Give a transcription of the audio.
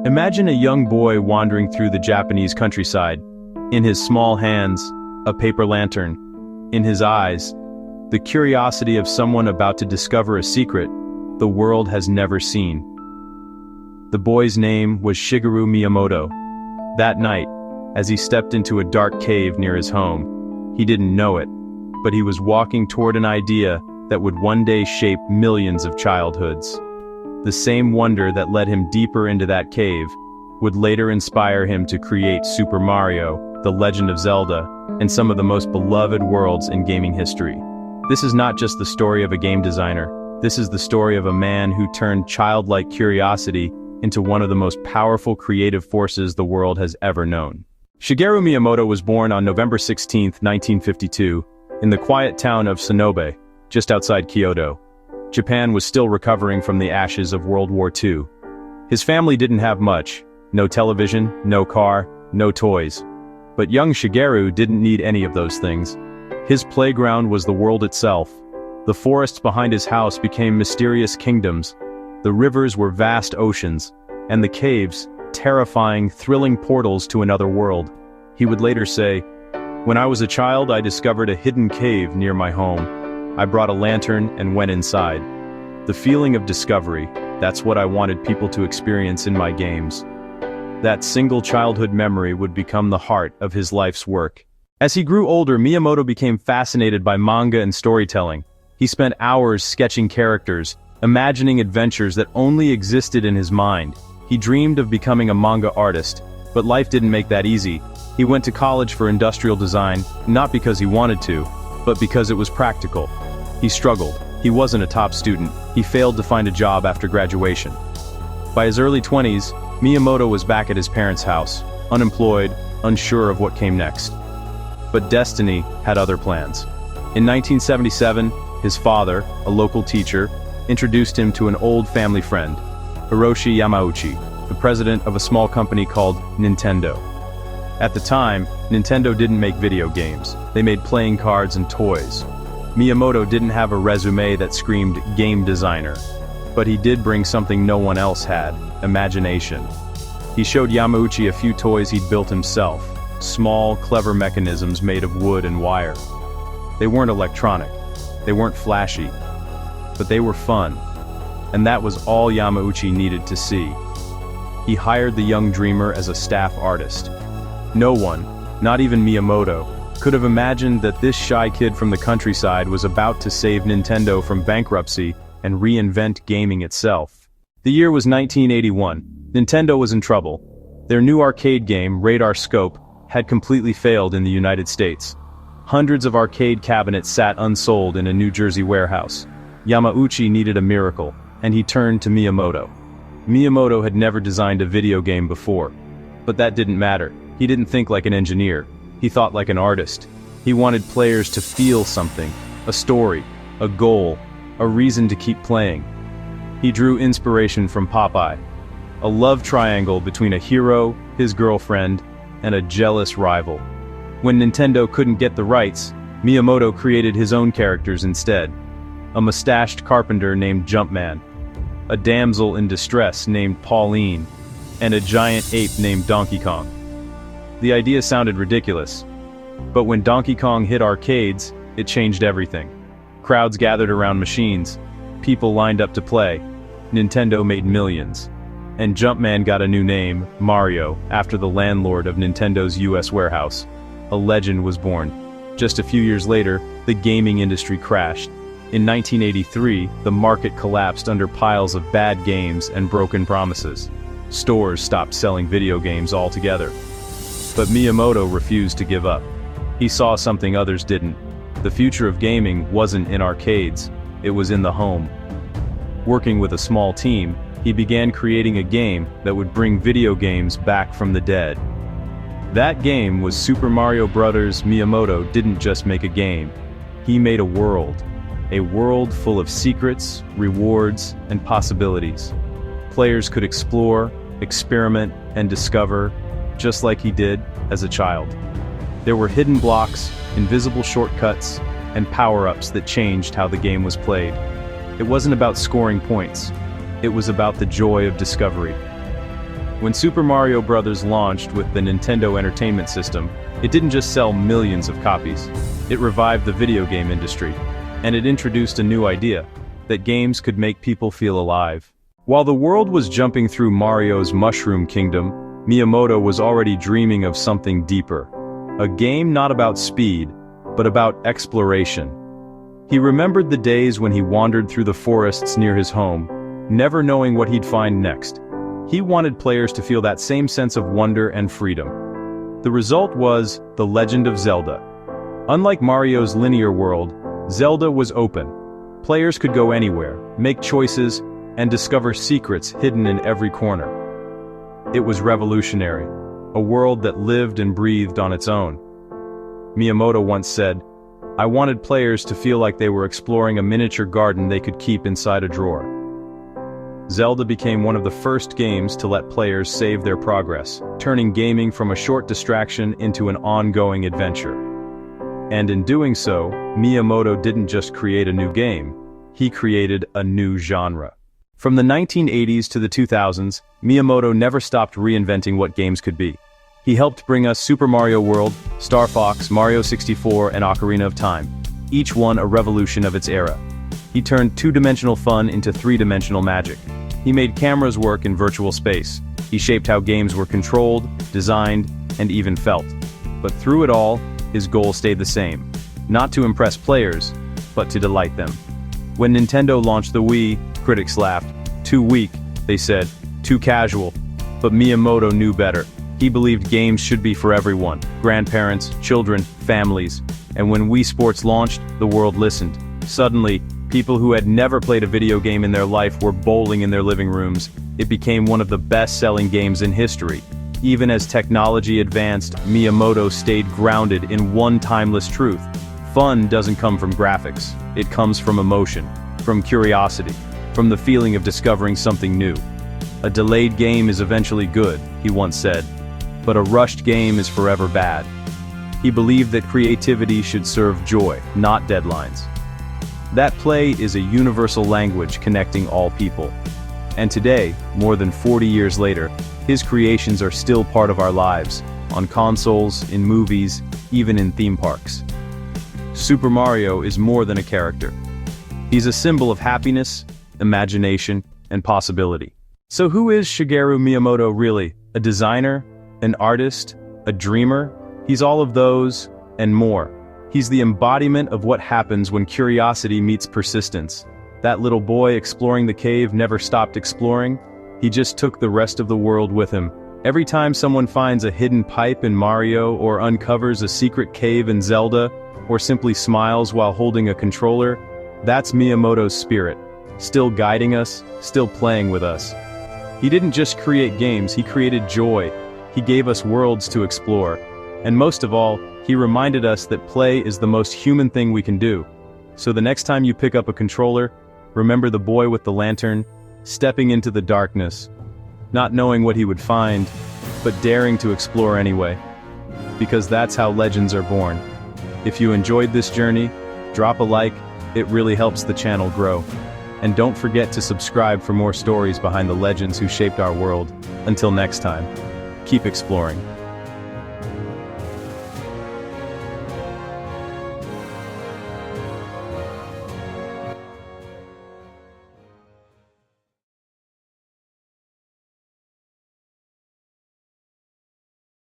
Imagine a young boy wandering through the Japanese countryside. In his small hands, a paper lantern. In his eyes, the curiosity of someone about to discover a secret the world has never seen. The boy's name was Shigeru Miyamoto. That night, as he stepped into a dark cave near his home, he didn't know it, but he was walking toward an idea that would one day shape millions of childhoods. The same wonder that led him deeper into that cave would later inspire him to create Super Mario, The Legend of Zelda, and some of the most beloved worlds in gaming history. This is not just the story of a game designer. This is the story of a man who turned childlike curiosity into one of the most powerful creative forces the world has ever known. Shigeru Miyamoto was born on November 16, 1952, in the quiet town of Sonobe, just outside Kyoto. Japan was still recovering from the ashes of World War II. His family didn't have much. No television, no car, no toys. But young Shigeru didn't need any of those things. His playground was the world itself. The forests behind his house became mysterious kingdoms. The rivers were vast oceans, and the caves, terrifying, thrilling portals to another world. He would later say, "When I was a child, I discovered a hidden cave near my home. I brought a lantern and went inside. The feeling of discovery, that's what I wanted people to experience in my games." That single childhood memory would become the heart of his life's work. As he grew older, Miyamoto became fascinated by manga and storytelling. He spent hours sketching characters, imagining adventures that only existed in his mind. He dreamed of becoming a manga artist, but life didn't make that easy. He went to college for industrial design, not because he wanted to, but because it was practical. He struggled. He wasn't a top student. He failed to find a job after graduation. By his early 20s, Miyamoto was back at his parents' house, unemployed, unsure of what came next. But destiny had other plans. In 1977, his father, a local teacher, introduced him to an old family friend, Hiroshi Yamauchi, the president of a small company called Nintendo. At the time, Nintendo didn't make video games. They made playing cards and toys. Miyamoto didn't have a resume that screamed game designer, but he did bring something no one else had: imagination. He showed Yamauchi a few toys he'd built himself, small, clever mechanisms made of wood and wire. They weren't electronic, they weren't flashy, but they were fun. And that was all Yamauchi needed to see. He hired the young dreamer as a staff artist. No one, not even Miyamoto, could have imagined that this shy kid from the countryside was about to save Nintendo from bankruptcy and reinvent gaming itself. The year was 1981. Nintendo was in trouble. Their new arcade game, Radar Scope, had completely failed in the United States. Hundreds of arcade cabinets sat unsold in a New Jersey warehouse. Yamauchi needed a miracle, and he turned to Miyamoto. Miyamoto had never designed a video game before. But that didn't matter. He didn't think like an engineer. He thought like an artist. He wanted players to feel something, a story, a goal, a reason to keep playing. He drew inspiration from Popeye, a love triangle between a hero, his girlfriend, and a jealous rival. When Nintendo couldn't get the rights, Miyamoto created his own characters instead. A mustached carpenter named Jumpman, a damsel in distress named Pauline, and a giant ape named Donkey Kong. The idea sounded ridiculous, but when Donkey Kong hit arcades, it changed everything. Crowds gathered around machines, people lined up to play, Nintendo made millions. And Jumpman got a new name, Mario, after the landlord of Nintendo's US warehouse. A legend was born. Just a few years later, the gaming industry crashed. In 1983, the market collapsed under piles of bad games and broken promises. Stores stopped selling video games altogether. But Miyamoto refused to give up. He saw something others didn't. The future of gaming wasn't in arcades, it was in the home. Working with a small team, he began creating a game that would bring video games back from the dead. That game was Super Mario Bros. Miyamoto didn't just make a game. He made a world full of secrets, rewards, and possibilities. Players could explore, experiment, and discover, just like he did as a child. There were hidden blocks, invisible shortcuts, and power-ups that changed how the game was played. It wasn't about scoring points. It was about the joy of discovery. When Super Mario Bros. Launched with the Nintendo Entertainment System, it didn't just sell millions of copies. It revived the video game industry, and it introduced a new idea, that games could make people feel alive. While the world was jumping through Mario's Mushroom Kingdom, Miyamoto was already dreaming of something deeper. A game not about speed, but about exploration. He remembered the days when he wandered through the forests near his home, never knowing what he'd find next. He wanted players to feel that same sense of wonder and freedom. The result was The Legend of Zelda. Unlike Mario's linear world, Zelda was open. Players could go anywhere, make choices, and discover secrets hidden in every corner. It was revolutionary, a world that lived and breathed on its own. Miyamoto once said, "I wanted players to feel like they were exploring a miniature garden they could keep inside a drawer." Zelda became one of the first games to let players save their progress, turning gaming from a short distraction into an ongoing adventure. And in doing so, Miyamoto didn't just create a new game, he created a new genre. From the 1980s to the 2000s, Miyamoto never stopped reinventing what games could be. He helped bring us Super Mario World, Star Fox, Mario 64, and Ocarina of Time, each one a revolution of its era. He turned two-dimensional fun into three-dimensional magic. He made cameras work in virtual space. He shaped how games were controlled, designed, and even felt. But through it all, his goal stayed the same. Not to impress players, but to delight them. When Nintendo launched the Wii, critics laughed. Too weak, they said. Too casual. But Miyamoto knew better. He believed games should be for everyone. Grandparents, children, families. And when Wii Sports launched, the world listened. Suddenly, people who had never played a video game in their life were bowling in their living rooms. It became one of the best-selling games in history. Even as technology advanced, Miyamoto stayed grounded in one timeless truth. Fun doesn't come from graphics. It comes from emotion, from curiosity, from the feeling of discovering something new. A delayed game is eventually good, he once said, but a rushed game is forever bad. He believed that creativity should serve joy, not deadlines. That play is a universal language connecting all people. And today, more than 40 years later, his creations are still part of our lives, on consoles, in movies, even in theme parks. Super Mario is more than a character. He's a symbol of happiness, imagination, and possibility. So who is Shigeru Miyamoto really? A designer? An artist? A dreamer? He's all of those, and more. He's the embodiment of what happens when curiosity meets persistence. That little boy exploring the cave never stopped exploring. He just took the rest of the world with him. Every time someone finds a hidden pipe in Mario, or uncovers a secret cave in Zelda, or simply smiles while holding a controller, that's Miyamoto's spirit. Still guiding us, still playing with us. He didn't just create games, he created joy. He gave us worlds to explore. And most of all, he reminded us that play is the most human thing we can do. So the next time you pick up a controller, remember the boy with the lantern, stepping into the darkness, not knowing what he would find, but daring to explore anyway. Because that's how legends are born. If you enjoyed this journey, drop a like, it really helps the channel grow. And don't forget to subscribe for more stories behind the legends who shaped our world. Until next time, keep exploring.